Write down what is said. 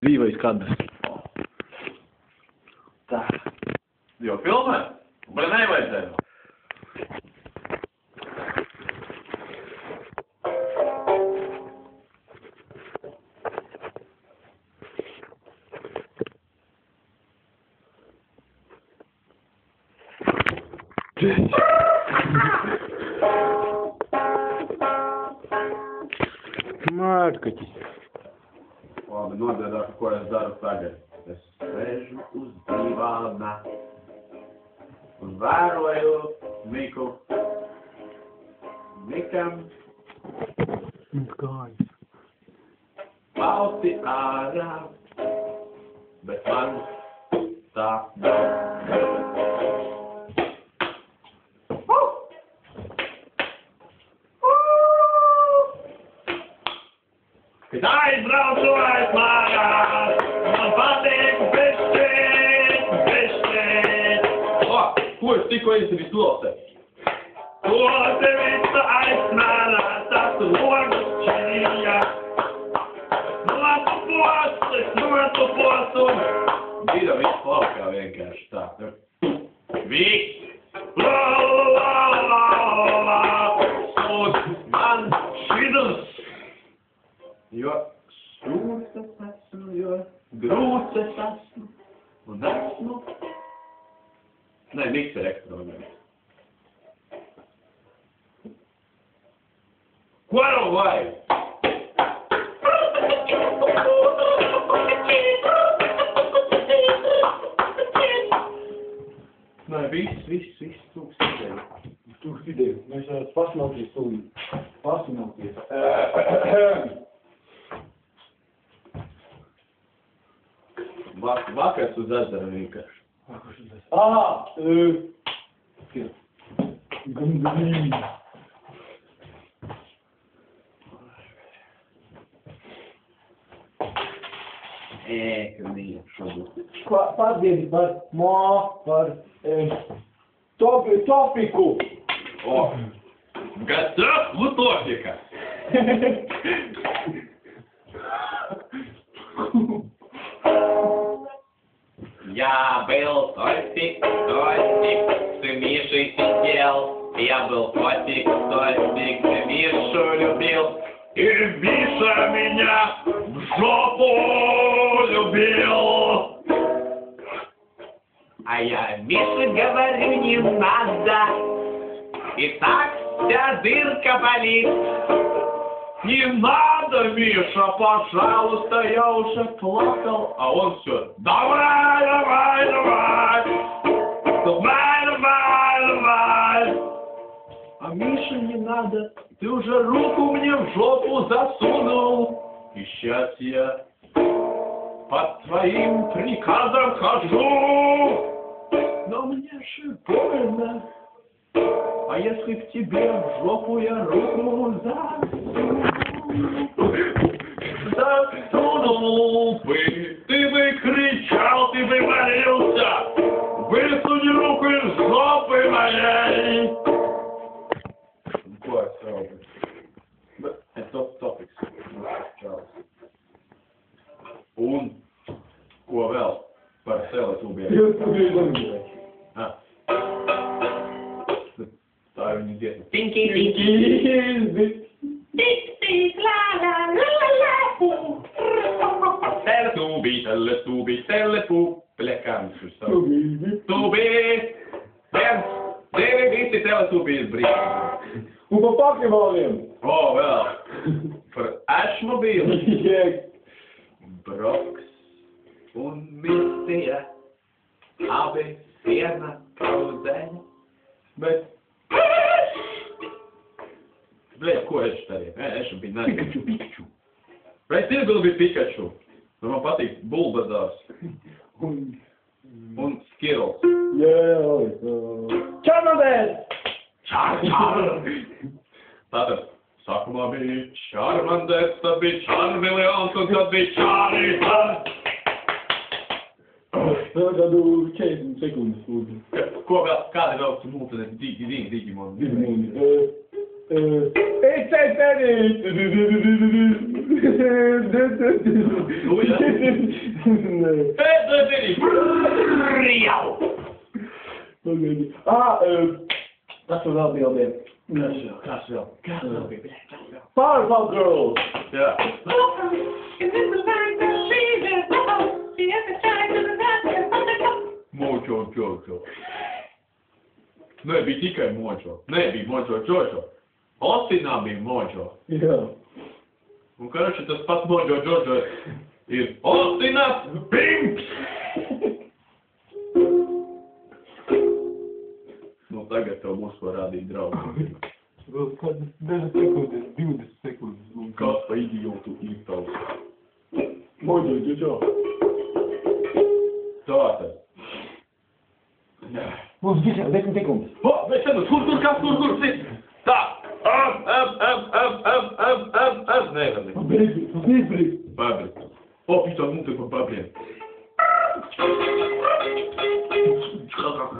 Dzīvais kadrs. Tā. Jo filmē? Bet nevajadzēja. Mārkaķis. Labi, nododāk, ko es daru tagad. Es sēžu uz divāna un vēroju Miku. Mikam Kājas. pauti ārā, bet man tā nav. Kad aizbraucu aiz mājās, man patīk bišķīt. O, ko es tikko izdarīju klosē? Klosē visa aizsmērā, tas logus čīja. Notupos un bija viss laukā vienkārši tā. Viss. La la la la la. Un man šitas. Jo sūds es esmu, jo grūts es esmu, un esmu... Nē, miks ir ekstra vajag. Ko tev vajag? Nē, viss tūks ideja. Tūks ideja. Mēs varētu pasmelties tūlīt. Pasmelties. Vakars uz ezera vienkārši. Vakars uz ezera. Gandrīz. Ka mīļa šobrīd. Pārdiedi par topiku. O, gatavs topika. Я был тортик, ты Мишей сидел. Я был тортик, ты Мишу любил. И Миша меня в жопу любил. А я Мише говорю, не надо. И так вся дырка болит. Не надо, Миша, пожалуйста, я уже плакал. А он все, давай, давай, давай. Давай, давай, давай. А Миша, не надо. Ты уже руку мне в жопу засунул. И сейчас я под твоим приказом хожу. Но мне же больно. А если к тебе в жопу я руку засунул бы, ты бы кричал, ты бы молился. Высунь руку из жопы моей. Un ko vēl par Teletubiem? Tā ir viņa dziesma. Pinky, pinky. Tik, tik, la, la, la, la, la. Teletubī, telepu. Plekāns uz savu. Tubī. 1, 2, visi Teletubī ir brīvi. Un pa Pokemoniem. O, vēl. Par Ashmobīlu. Broks un Mistija. Abi viena kauzeņa. Bet... Bļēt, ko es darīju? Es biju nezinu. Pikachu. Bet tirguli bija Pikachu. Man patīk Bulbazārs. Un Skittles. Charmander! Čar! Tātad, sākumā bija Charmander, tad bija Charmeleons un tad bija Charizard. Kādu 40 sekundes lūdzu. Ko vēl? Kādi vēl tu mūtene? Digimon. Powerpuff Girls. Ja. Mojo Jojo. Nebija tikai Mojo. Nebija Mojo Jojo. Ostinā bija Mojo. Jā. Un, karači, tas pats Mojo Jojo ir Ostināts Pimps. Nu, tagad tev mūs var rādīt draugu. Vēl kādas 10 sekundes, 20 sekundes. Kas pa idiotu ir tavs? Mojo Jojo. Tātad. Mums 10 sekundes. O, bet sekundes, kur, sit? Tā. Nevar. Pabeigts. Pabeigts. O, pītā, mums ir pa pabeigts.